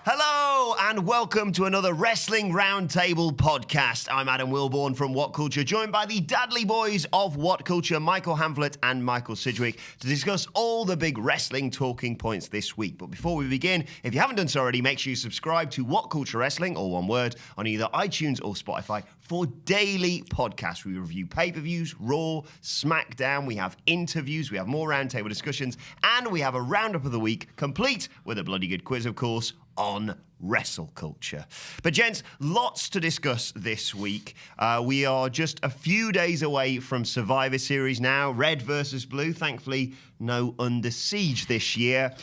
Hello and welcome to another Wrestling Roundtable podcast. I'm Adam Wilborn from WhatCulture, joined by the Dudley boys of WhatCulture, Michael Hamflett and Michael Sidgwick, to discuss all the big wrestling talking points this week. But before we begin, if you haven't done so already, make sure you subscribe to WhatCulture Wrestling, all one word, on either iTunes or Spotify for daily podcasts. We review pay-per-views, Raw, SmackDown, we have interviews, we have more roundtable discussions, and we have a roundup of the week, complete with a bloody good quiz, of course, on WrestleCulture. But gents, lots to discuss this week. We are just a few days away from Survivor Series now. Red versus blue. Thankfully, no Under Siege this year.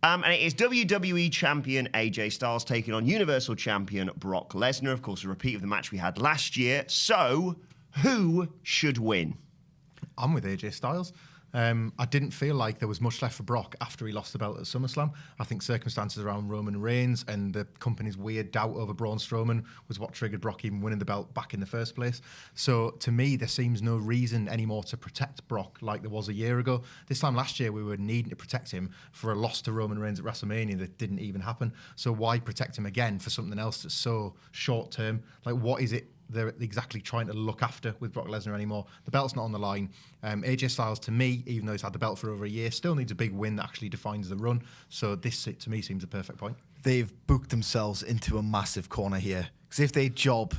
And it is WWE Champion AJ Styles taking on Universal Champion Brock Lesnar. Of course, a repeat of the match we had last year. So, who should win? I'm with AJ Styles. I didn't feel like there was much left for Brock after he lost the belt at SummerSlam. I think circumstances around Roman Reigns and the company's weird doubt over Braun Strowman was what triggered Brock even winning the belt back in the first place. So to me, there seems no reason anymore to protect Brock like there was a year ago. This time last year, we were needing to protect him for a loss to Roman Reigns at WrestleMania that didn't even happen. So why protect him again for something else that's so short term? Like, what is it they're exactly trying to look after with Brock Lesnar anymore? The belt's not on the line. AJ Styles, to me, even though he's had the belt for over a year, still needs a big win that actually defines the run. So this, to me, seems a perfect point. They've booked themselves into a massive corner here. Because if they job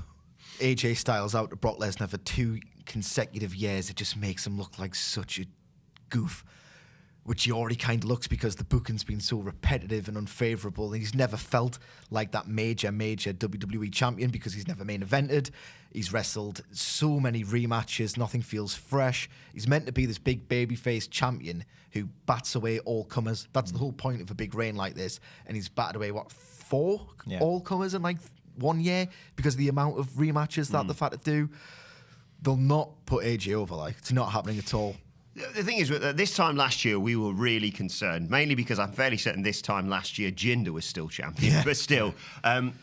AJ Styles out to Brock Lesnar for 2 consecutive years, it just makes him look like such a goof, which he already kind of looks because the booking's been so repetitive and unfavourable, and he's never felt like that major WWE champion because he's never main evented. He's wrestled so many rematches, nothing feels fresh. He's meant to be this big babyface champion who bats away all comers. That's the whole point of a big reign like this, and he's batted away, 4 all comers in like 1 year because of the amount of rematches that they've had to do. They'll not put AJ over, like, it's not happening at all. The thing is, this time last year, we were really concerned, mainly because I'm fairly certain this time last year, Jinder was still champion. Yeah. But still,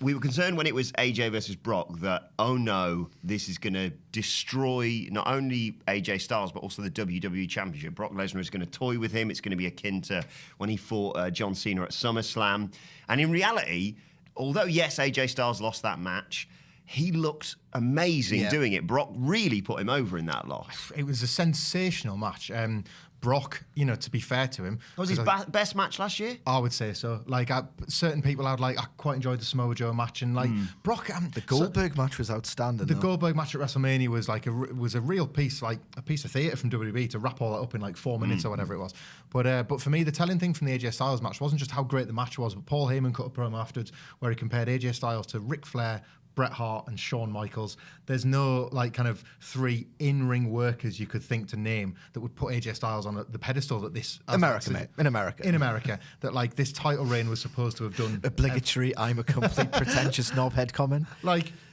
we were concerned when it was AJ versus Brock that, oh no, this is going to destroy not only AJ Styles, but also the WWE Championship. Brock Lesnar is going to toy with him. It's going to be akin to when he fought John Cena at SummerSlam. And in reality, although, yes, AJ Styles lost that match, he looked amazing doing it. Brock really put him over in that loss. It was a sensational match. Brock, to be fair to him, was his best match last year? I would say so. Like, certain people I quite enjoyed the Samoa Joe match, and Brock. The Goldberg match was outstanding. The Goldberg match at WrestleMania was was a real piece, like a piece of theatre from WWE to wrap all that up in like 4 minutes or whatever it was. But for me, the telling thing from the AJ Styles match wasn't just how great the match was, but Paul Heyman cut a promo afterwards where he compared AJ Styles to Ric Flair, Bret Hart and Shawn Michaels. There's no kind of 3 in-ring workers you could think to name that would put AJ Styles on the pedestal that this... In America, that this title reign was supposed to have done. Obligatory, I'm a complete pretentious knobhead comment.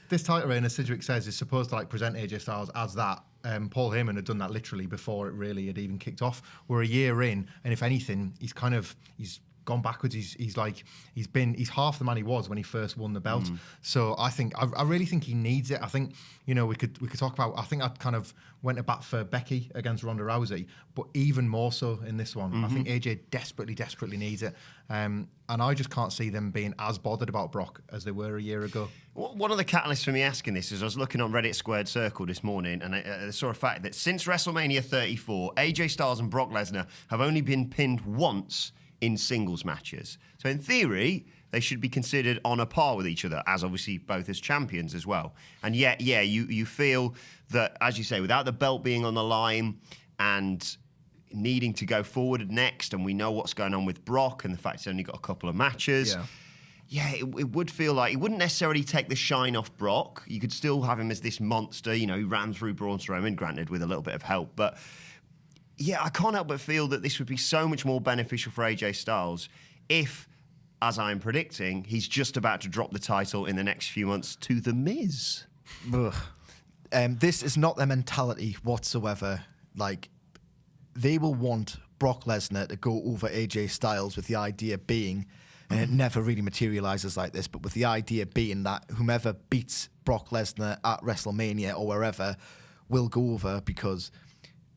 This title reign, as Sidgwick says, is supposed to present AJ Styles as that. Paul Heyman had done that literally before it really had even kicked off. We're a year in, and if anything, he's gone backwards. He's half the man he was when he first won the belt. So I really think he needs it. I think we could talk about. I think I kind of went to bat for Becky against Ronda Rousey, but even more so in this one. I think AJ desperately needs it. And I just can't see them being as bothered about Brock as they were a year ago. One of the catalysts for me asking this is I was looking on Reddit Squared Circle this morning and I saw a fact that since WrestleMania 34, AJ Styles and Brock Lesnar have only been pinned once in singles matches. So in theory, they should be considered on a par with each other, as obviously both as champions as well. And yet, you feel that, as you say, without the belt being on the line and needing to go forward next, and we know what's going on with Brock and the fact he's only got a couple of matches, it would feel like it wouldn't necessarily take the shine off Brock. You could still have him as this monster, who ran through Braun Strowman, granted with a little bit of help, but I can't help but feel that this would be so much more beneficial for AJ Styles if, as I'm predicting, he's just about to drop the title in the next few months to The Miz. This is not their mentality whatsoever. They will want Brock Lesnar to go over AJ Styles with the idea being, and it never really materializes like this, but with the idea being that whomever beats Brock Lesnar at WrestleMania or wherever will go over because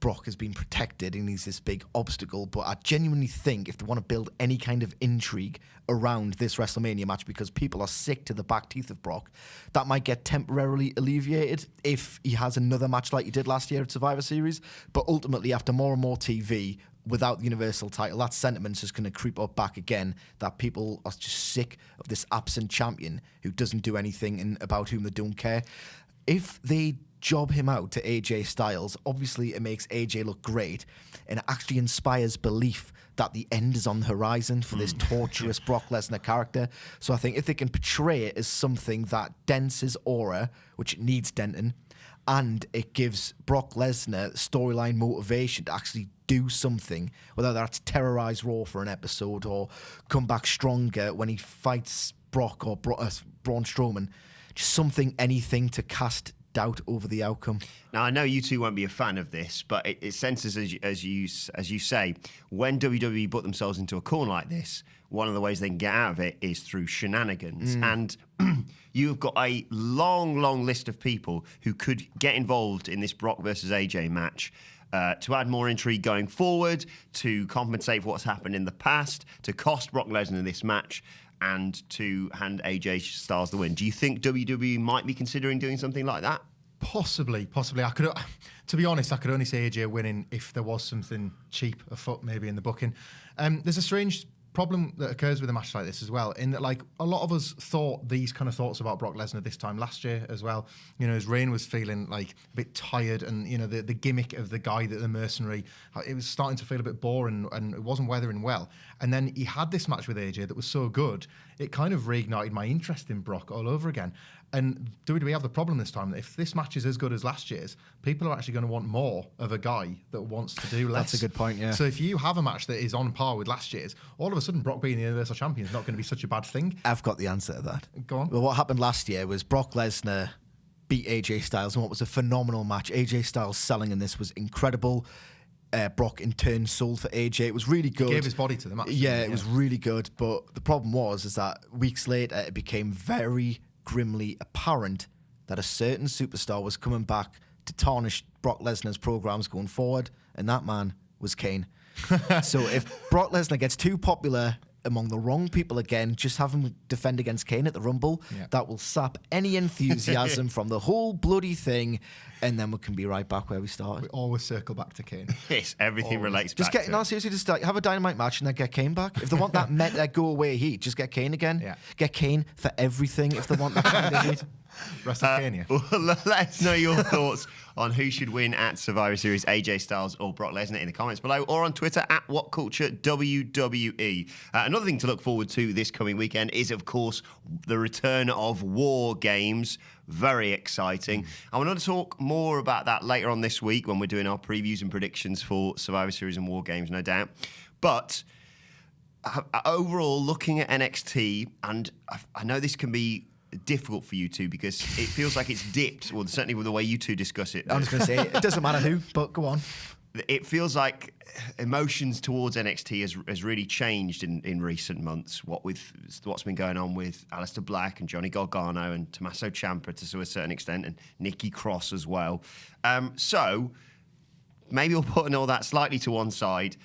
Brock has been protected and he's this big obstacle, but I genuinely think if they want to build any kind of intrigue around this WrestleMania match, because people are sick to the back teeth of Brock, that might get temporarily alleviated if he has another match like he did last year at Survivor Series. But ultimately, after more and more TV, without the Universal title, that sentiment's just going to creep up back again, that people are just sick of this absent champion who doesn't do anything and about whom they don't care. If they job him out to AJ Styles, obviously it makes AJ look great and it actually inspires belief that the end is on the horizon for this torturous Brock Lesnar character. So I think if they can portray it as something that dents his aura, which it needs denting, and it gives Brock Lesnar storyline motivation to actually do something, whether that's terrorize Raw for an episode or come back stronger when he fights Brock or Braun Strowman, just something, anything to cast doubt over the outcome. Now, I know you two won't be a fan of this, but it senses, as you say, when WWE put themselves into a corner like this, one of the ways they can get out of it is through shenanigans. And you've got a long, long list of people who could get involved in this Brock versus AJ match to add more intrigue going forward, to compensate for what's happened in the past, to cost Brock Lesnar this match, and to hand AJ Styles the win. Do you think WWE might be considering doing something like that? Possibly. I could, to be honest, I could only say AJ winning if there was something cheap afoot, maybe in the booking. There's a strange problem that occurs with a match like this as well, in that, like, a lot of us thought these kind of thoughts about Brock Lesnar this time last year as well. You know, his reign was feeling like a bit tired, and you know, the gimmick of the guy, that the mercenary, it was starting to feel a bit boring, and it wasn't weathering well. And then he had this match with AJ that was so good, it kind of reignited my interest in Brock all over again. And WWE have the problem this time that if this match is as good as last year's, people are actually going to want more of a guy that wants to do less. That's a good point, yeah. So if you have a match that is on par with last year's, all of a sudden Brock being the Universal Champion is not going to be such a bad thing. I've got the answer to that. Go on. Well, what happened last year was Brock Lesnar beat AJ Styles in what was a phenomenal match. AJ Styles selling in this was incredible. Brock in turn sold for AJ. It was really good. He gave his body to the match. Yeah, it was really good. But the problem is that weeks later it became very grimly apparent that a certain superstar was coming back to tarnish Brock Lesnar's programs going forward, and that man was Kane. So if Brock Lesnar gets too popular among the wrong people again, just have him defend against Kane at the Rumble. Yeah. That will sap any enthusiasm from the whole bloody thing, and then we can be right back where we started. We always circle back to Kane. Yes, everything relates just back to it. Seriously, just have a Dynamite match and then get Kane back. If they want that meta go away heat, just get Kane again. Yeah. Get Kane for everything if they want that kind of heat. WrestleMania. Well, let us know your thoughts on who should win at Survivor Series, AJ Styles or Brock Lesnar, in the comments below, or on Twitter at WhatCulture WWE. Another thing to look forward to this coming weekend is, of course, the return of War Games. Very exciting. I want to talk more about that later on this week when we're doing our previews and predictions for Survivor Series and War Games, no doubt. But overall, looking at NXT, and I know this can be difficult for you two because it feels like it's dipped, well, certainly with the way you two discuss it. I was going to say, it doesn't matter who, but go on. It feels like emotions towards NXT has really changed in recent months, what's been going on with Aleister Black and Johnny Gargano and Tommaso Ciampa to a certain extent, and Nikki Cross as well. So maybe we'll put all that slightly to one side.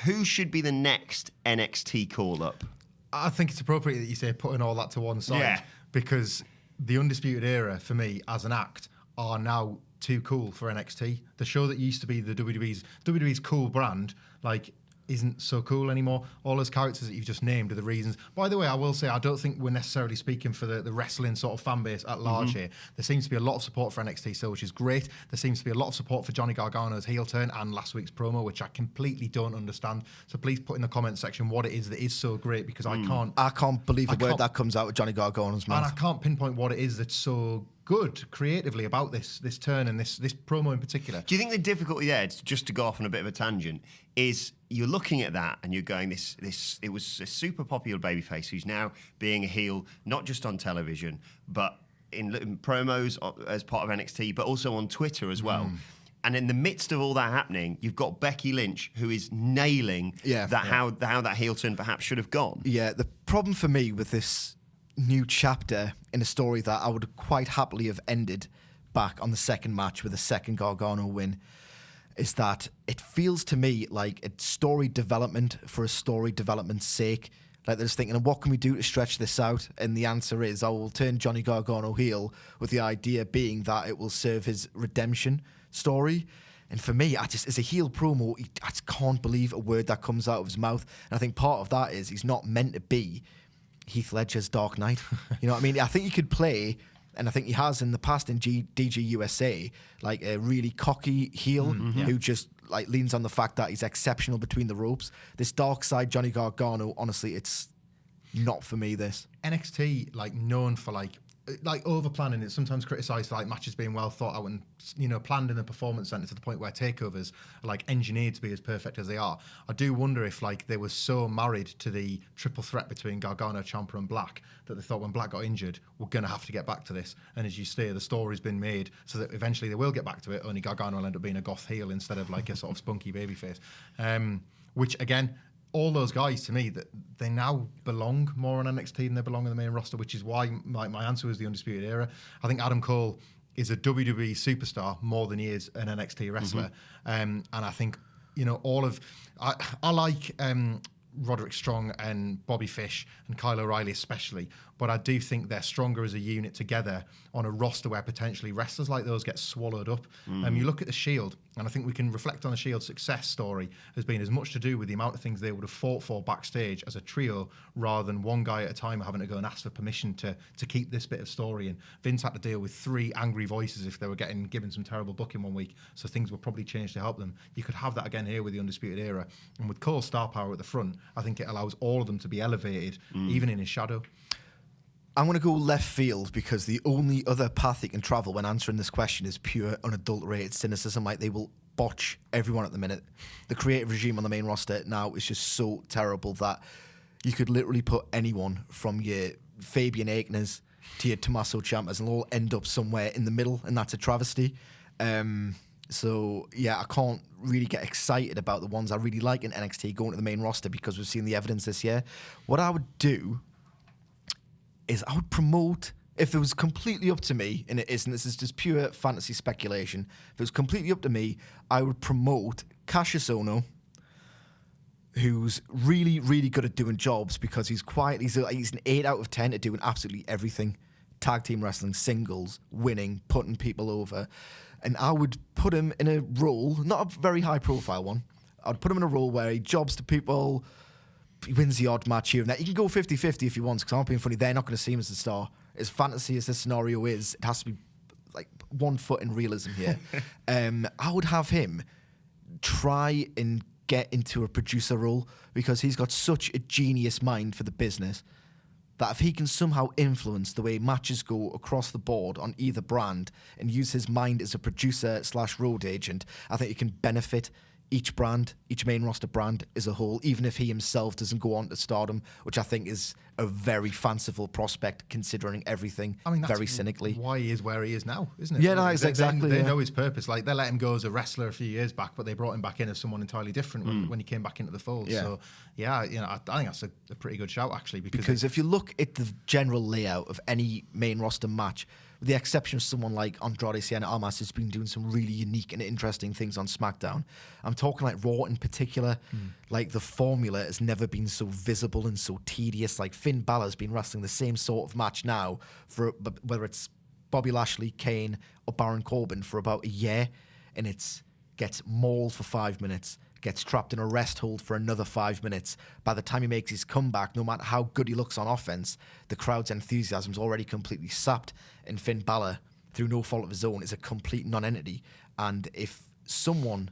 Who should be the next NXT call-up? I think it's appropriate that you say putting all that to one side, because the Undisputed Era, for me, as an act, are now too cool for NXT. The show that used to be the WWE's cool brand, like, isn't so cool anymore. All those characters that you've just named are the reasons. By the way, I will say, I don't think we're necessarily speaking for the wrestling sort of fan base at large here. There seems to be a lot of support for NXT still, which is great. There seems to be a lot of support for Johnny Gargano's heel turn and last week's promo, which I completely don't understand. So please put in the comment section what it is that is so great, because I can't believe a word that comes out of Johnny Gargano's mouth. And I can't pinpoint what it is that's so good creatively about this turn and this promo in particular. Do you think the difficulty there, just to go off on a bit of a tangent, is you're looking at that and you're going, it was a super popular babyface who's now being a heel, not just on television, but in promos as part of NXT, but also on Twitter as well. And in the midst of all that happening, you've got Becky Lynch, who is nailing how that heel turn perhaps should have gone. Yeah, the problem for me with this new chapter in a story that I would quite happily have ended back on the second match with a second Gargano win is that it feels to me like it's story development for a story development's sake. Like they're just thinking, what can we do to stretch this out? And the answer is, we'll turn Johnny Gargano heel, with the idea being that it will serve his redemption story. And for me, as a heel promo, I just can't believe a word that comes out of his mouth. And I think part of that is he's not meant to be Heath Ledger's Dark Knight. You know what I mean? I think he could play, and I think he has in the past in DG USA, like a really cocky heel who just like leans on the fact that he's exceptional between the ropes. This dark side Johnny Gargano, honestly, it's not for me. This NXT, like known for like over planning. It's sometimes criticised for like matches being well thought out and planned in the performance centre to the point where takeovers are like engineered to be as perfect as they are. I do wonder if like they were so married to the triple threat between Gargano, Ciampa and Black that they thought when Black got injured, we're going to have to get back to this. And as you say, the story's been made so that eventually they will get back to it, only Gargano will end up being a goth heel instead of like a sort of spunky babyface. Which again, all those guys, to me, that they now belong more on NXT than they belong in the main roster, which is why my answer was the Undisputed Era. I think Adam Cole is a WWE superstar more than he is an NXT wrestler. And I think, I like Roderick Strong and Bobby Fish and Kyle O'Reilly especially, but I do think they're stronger as a unit together on a roster where potentially wrestlers like those get swallowed up. You look at the Shield, and I think we can reflect on the Shield's success story has been as much to do with the amount of things they would have fought for backstage as a trio rather than one guy at a time having to go and ask for permission to keep this bit of story. And Vince had to deal with 3 angry voices if they were given some terrible booking one week, so things will probably change to help them. You could have that again here with the Undisputed Era, and with Cole's star power at the front, I think it allows all of them to be elevated, even in his shadow. I'm going to go left field because the only other path he can travel when answering this question is pure, unadulterated cynicism. Like, they will botch everyone at the minute. The creative regime on the main roster now is just so terrible that you could literally put anyone from your Fabian Aikeners to your Tommaso Ciampas and they'll all end up somewhere in the middle, and that's a travesty. So, yeah, I can't really get excited about the ones I really like in NXT going to the main roster because we've seen the evidence this year. What I would do is I would promote, if it was completely up to me, and it isn't, this is just pure fantasy speculation, if it was completely up to me, I would promote Cassius Ohno, who's really, really good at doing jobs because he's quiet. He's an 8 out of 10 at doing absolutely everything. Tag team wrestling, singles, winning, putting people over. And I would put him in a role, not a very high profile one, I'd put him in a role where he jobs to people, he wins the odd match here and there. He can go 50-50 if he wants, because I'm not being funny, they're not going to see him as a star. As fantasy as this scenario is, it has to be like 1 foot in realism here. I would have him try and get into a producer role because he's got such a genius mind for the business that if he can somehow influence the way matches go across the board on either brand and use his mind as a producer / road agent, I think he can benefit each brand, each main roster brand as a whole, even if he himself doesn't go on to stardom, which I think is a very fanciful prospect considering everything, I mean, that's very cynically. Why he is where he is now, isn't it? Yeah, no, exactly. They know his purpose. Like, they let him go as a wrestler a few years back, but they brought him back in as someone entirely different when he came back into the fold. Yeah. So, yeah, I think that's a pretty good shout, actually. Because if you look at the general layout of any main roster match, with the exception of someone like Andrade Cien Almas, who's been doing some really unique and interesting things on SmackDown. I'm talking like Raw in particular. Like, the formula has never been so visible and so tedious. Like, Finn Balor's been wrestling the same sort of match now for whether it's Bobby Lashley, Kane, or Baron Corbin for about a year, and it's gets mauled for 5 minutes, gets trapped in a rest hold for another 5 minutes. By the time he makes his comeback, no matter how good he looks on offense, the crowd's enthusiasm's already completely sapped, and Finn Balor, through no fault of his own, is a complete non-entity. And if someone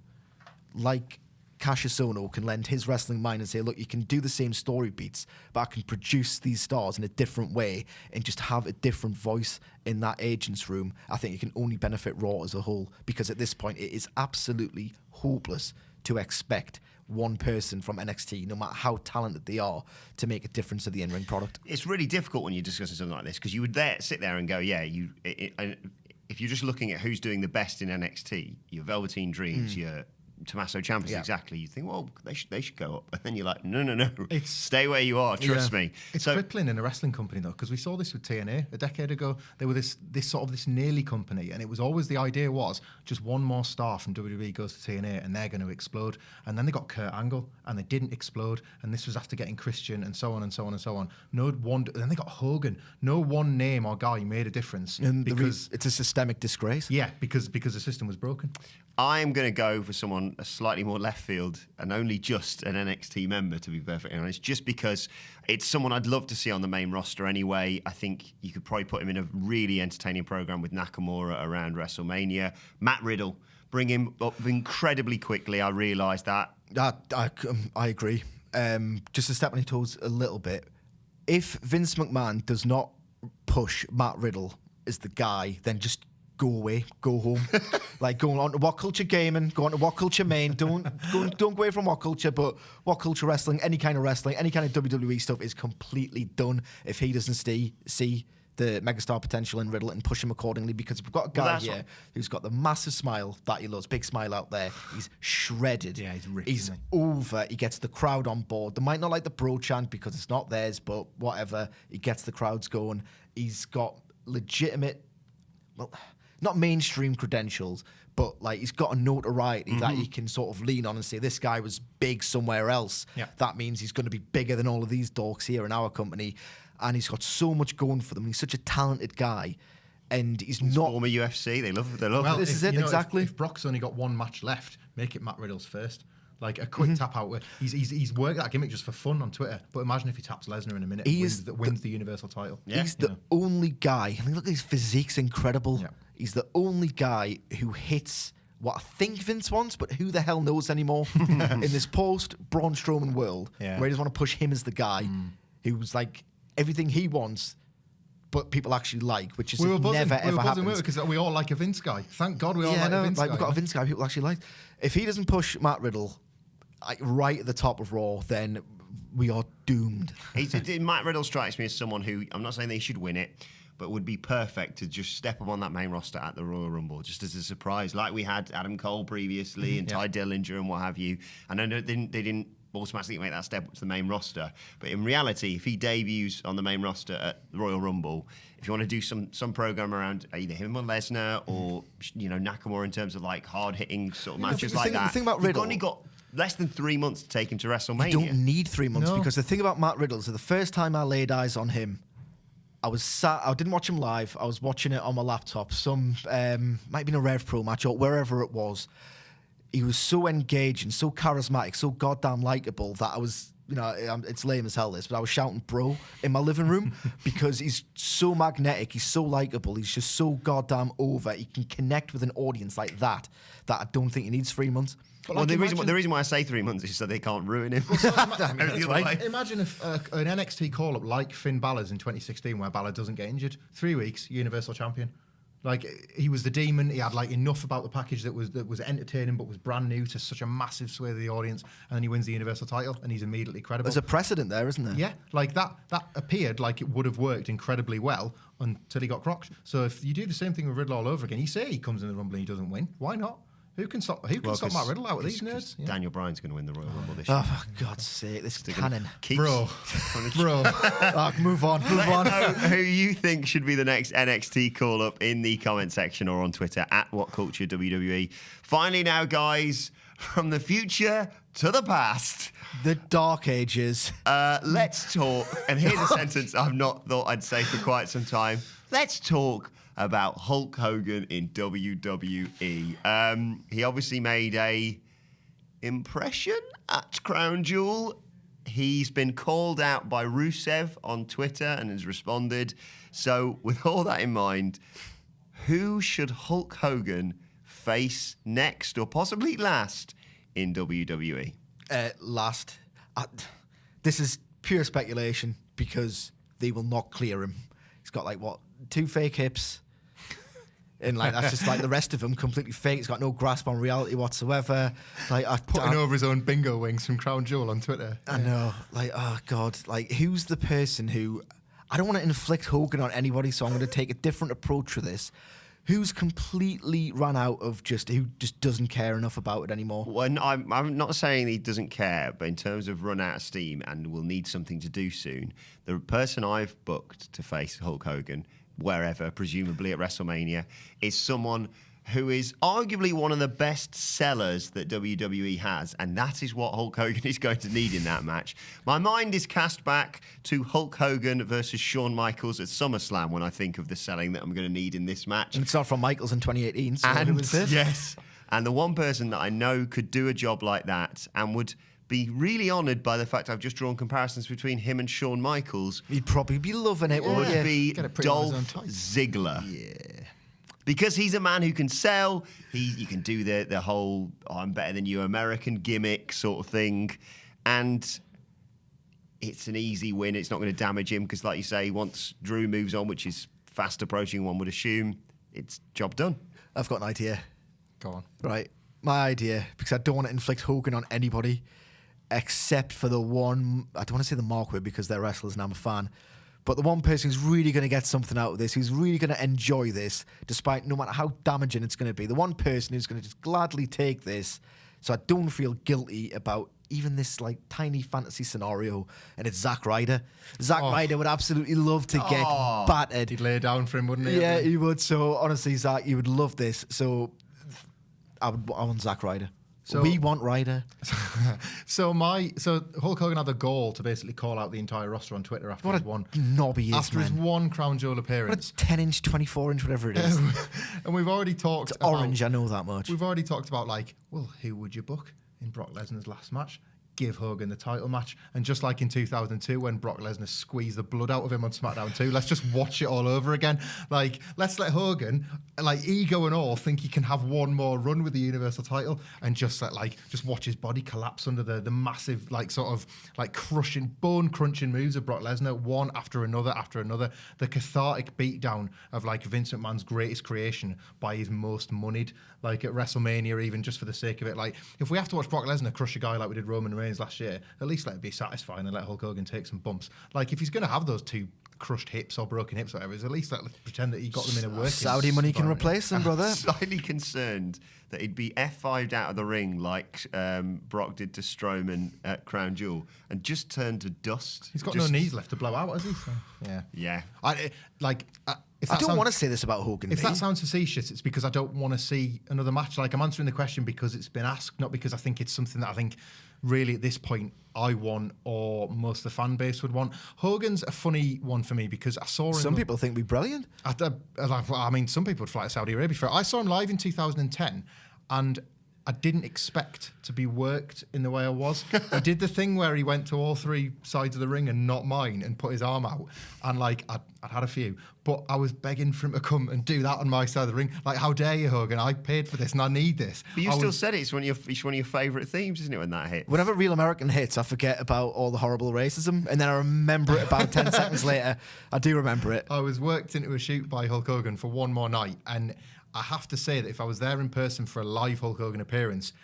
like Cassius Ohno can lend his wrestling mind and say, look, you can do the same story beats, but I can produce these stars in a different way and just have a different voice in that agent's room, I think it can only benefit Raw as a whole, because at this point it is absolutely hopeless to expect one person from NXT, no matter how talented they are, to make a difference to the in-ring product. It's really difficult when you're discussing something like this, because you would sit there and go, yeah, if you're just looking at who's doing the best in NXT, your Velveteen Dreams, your Tommaso Ciampa's Yeah. exactly. You think, well, they should go up, and then you're like, no, It's- stay where you are. Trust me. It's crippling in a wrestling company though, because we saw this with TNA a decade ago. They were this nearly company, and it was always the idea was just one more star from WWE goes to TNA and they're going to explode. And then they got Kurt Angle and they didn't explode. And this was after getting Christian and so on and so on and so on. Then they got Hogan. No one name or guy made a difference, And because it's a systemic disgrace. yeah, because the system was broken. I'm going to go for someone a slightly more left field and only just an NXT member, to be perfectly honest, just because it's someone I'd love to see on the main roster anyway. I think you could probably put him in a really entertaining program with Nakamura around WrestleMania. Matt Riddle, bring him up incredibly quickly. I realised that. I agree. Just to step on your toes a little bit, if Vince McMahon does not push Matt Riddle as the guy, then just go away, go home. Like going on to WhatCulture Gaming, go on to WhatCulture Main. Don't go away from WhatCulture, but WhatCulture Wrestling, any kind of wrestling, any kind of WWE stuff is completely done if he doesn't see the megastar potential in Riddle and push him accordingly, because we've got a guy here who's got the massive smile that he loves, big smile out there. He's shredded. Yeah, he's ripped, He's isn't over. He gets the crowd on board. They might not like the bro chant because it's not theirs, but whatever. He gets the crowds going. He's got legitimate, well, not mainstream credentials, but like he's got a notoriety that he can sort of lean on and say, this guy was big somewhere else. Yeah. That means he's going to be bigger than all of these dorks here in our company. And he's got so much going for them. He's such a talented guy. And he's not... Former UFC, they love Well, This if, is it, you know, exactly. If Brock's only got one match left, make it Matt Riddle's first. Like a quick tap out. He's worked that gimmick just for fun on Twitter. But imagine if he taps Lesnar in a minute and wins the Universal title. Yeah. He's the only guy... I mean, look at his physique's incredible. Yeah. He's the only guy who hits what I think Vince wants, but who the hell knows anymore? In this post-Braun Strowman world, Yeah. where he doesn't want to push him as the guy who's like everything he wants, but people actually like, which is We were buzzing, never ever happens. because we all like a Vince guy. Thank God we all like a Vince guy. We've got a Vince guy people actually like. If he doesn't push Matt Riddle like, right at the top of Raw, then we are doomed. Matt Riddle strikes me as someone who, I'm not saying they should win it, but would be perfect to just step up on that main roster at the Royal Rumble, just as a surprise, like we had Adam Cole previously and Ty Dillinger and what have you. And I know they didn't automatically make that step up to the main roster, but in reality, if he debuts on the main roster at the Royal Rumble, if you want to do some program around either him or Lesnar or Nakamura in terms of like hard hitting sort of matches the thing about you've Riddle- only got less than 3 months to take him to WrestleMania. You don't need 3 months No. because the thing about Matt Riddle is that the first time I laid eyes on him, I didn't watch him live. I was watching it on my laptop. Might have been a Rev Pro match or wherever it was. He was so engaging, so charismatic, so goddamn likable that I was, it's lame as hell this, but I was shouting bro in my living room because he's so magnetic, he's so likable, he's just so goddamn over. He can connect with an audience like that I don't think he needs 3 months. Well, the reason why I say 3 months is so they can't ruin him. That's right. Imagine if an NXT call-up like Finn Balor's in 2016 where Balor doesn't get injured. 3 weeks, Universal Champion. Like, he was the demon. He had like enough about the package that was entertaining but was brand new to such a massive sway of the audience, and then he wins the Universal title and he's immediately credible. There's a precedent there, isn't there? Yeah, like that appeared like it would have worked incredibly well until he got crocked. So if you do the same thing with Riddle all over again, you say he comes in the Rumble and he doesn't win. Why not? Who can stop Matt Riddle out of these nerds? Yeah. Daniel Bryan's going to win the Royal Rumble this year. Oh, for God's sake, this cannon. Bro. Move on. Let us know who you think should be the next NXT call-up in the comment section or on Twitter at WhatCulture WWE. Finally now, guys, from the future to the past. The Dark Ages. Let's talk, and here's a sentence I've not thought I'd say for quite some time. Let's talk about Hulk Hogan in WWE. He obviously made a impression at Crown Jewel. He's been called out by Rusev on Twitter and has responded. So with all that in mind, who should Hulk Hogan face next or possibly last in WWE? Last. This is pure speculation because they will not clear him. He's got 2 fake hips. And that's just the rest of them completely fake. He's got no grasp on reality whatsoever. Putting over his own bingo wings from Crown Jewel on Twitter. I know. Oh God. Who's the person who... I don't want to inflict Hogan on anybody, so I'm going to take a different approach to this. Who's completely run out of who just doesn't care enough about it anymore? Well, I'm not saying he doesn't care, but in terms of run out of steam and will need something to do soon, the person I've booked to face Hulk Hogan, wherever, presumably at WrestleMania, is someone who is arguably one of the best sellers that WWE has, and that is what Hulk Hogan is going to need in that match. My mind is cast back to Hulk Hogan versus Shawn Michaels at SummerSlam when I think of the selling that I'm going to need in this match. And it's not from Michaels in 2018, so who was it? Yes, and the one person that I know could do a job like that and would be really honoured by the fact I've just drawn comparisons between him and Shawn Michaels. You'd probably be loving it, Would wouldn't you? be Get it pretty on his own Dolph type. Ziggler. Yeah. Because he's a man who can sell. You can do the whole I'm better than you American gimmick sort of thing. And it's an easy win. It's not going to damage him because, like you say, once Drew moves on, which is fast approaching, one would assume, it's job done. I've got an idea. Go on. Right. My idea, because I don't want to inflict Hogan on anybody except for the one, I don't want to say the Markwood because they're wrestlers and I'm a fan, but the one person who's really going to get something out of this, who's really going to enjoy this, despite no matter how damaging it's going to be, the one person who's going to just gladly take this so I don't feel guilty about even this like tiny fantasy scenario, and it's Zack Ryder. Zack Ryder would absolutely love to get battered. He'd lay down for him, wouldn't he? Yeah, he would. So honestly, Zack, you would love this. So I want Zack Ryder. So- we want Ryder. So Hulk Hogan had the goal to basically call out the entire roster on Twitter after What his a one knob he is, after his man. one Crown Jewel What appearance. a 10-inch, 24-inch, whatever it is. And we've already talked It's orange, I know that much. We've already talked about like, well, who would you book in Brock Lesnar's last match? Give Hogan the title match. And just like in 2002 when Brock Lesnar squeezed the blood out of him on SmackDown 2, let's just watch it all over again. Like, let's let Hogan, like ego and all, think he can have one more run with the Universal title and just just watch his body collapse under the massive, like, sort of like crushing, bone crunching moves of Brock Lesnar, one after another after another. The cathartic beatdown of like Vince McMahon's greatest creation by his most moneyed, like at WrestleMania, even just for the sake of it. Like, if we have to watch Brock Lesnar crush a guy like we did Roman Reigns last year, at least let it be satisfying and let Hulk Hogan take some bumps. Like, if he's going to have those two crushed hips or broken hips or whatever, at least let's pretend that he got them in a working Saudi money can environment. replace them, brother. Slightly concerned that he'd be F5'd out of the ring like Brock did to Strowman at Crown Jewel and just turn to dust. He's got Just- no knees left to blow out, has he? So, yeah. Yeah. If I that don't sounds- want to say this about Hogan. If mate. that sounds facetious, it's because I don't want to see another match. Like, I'm answering the question because it's been asked, not because I think it's something that I think really at this point I want or most of the fan base would want. Hogan's a funny one for me because I saw him. Some people think we're brilliant. I mean, some people would fly to Saudi Arabia for it. I saw him live in 2010 and I didn't expect to be worked in the way I was. He did the thing where he went to all three sides of the ring and not mine and put his arm out. And like, I'd had a few, but I was begging for him to come and do that on my side of the ring. Like, how dare you, Hogan? I paid for this and I need this. But you I still was- said it's one of your favourite themes, isn't it, when that hit? Whenever Real American hits, I forget about all the horrible racism, and then I remember it about 10 seconds later. I do remember it. I was worked into a shoot by Hulk Hogan for one more night, and I have to say that if I was there in person for a live Hulk Hogan appearance,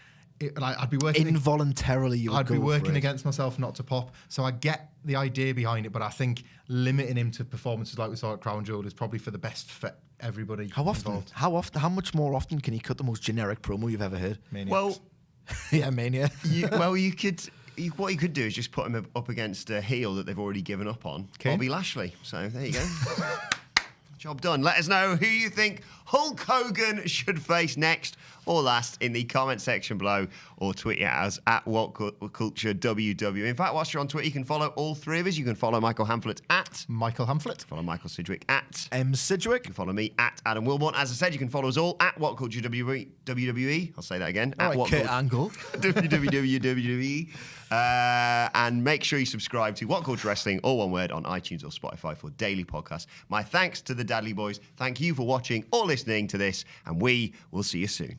I'd be working. Involuntarily, you would I'd be go working for it. against myself not to pop. So I get the idea behind it, but I think limiting him to performances like we saw at Crown Jewel is probably for the best for everybody How often? involved. How much more often can you cut the most generic promo you've ever heard? Maniacs. Well, Yeah, Mania. you could. What you could do is just put him up against a heel that they've already given up on, Kane? Bobby Lashley. So there you go. Job done. Let us know who you think Hulk Hogan should face next or last in the comment section below, or tweet at us at WhatCultureWW. In fact, whilst you're on Twitter, you can follow all three of us. You can follow Michael Hamflet at Michael Hamflet. follow Michael Sidgwick at Sidgwick. You can follow me at Adam Wilborn. As I said, you can follow us all at WWE. I'll say that again. All At right, Kurt Angle. WWE. And make sure you subscribe to What Culture Wrestling, all one word, on iTunes or Spotify for daily podcasts. My thanks to the Dudley Boys. Thank you for watching or listening to this, and we will see you soon.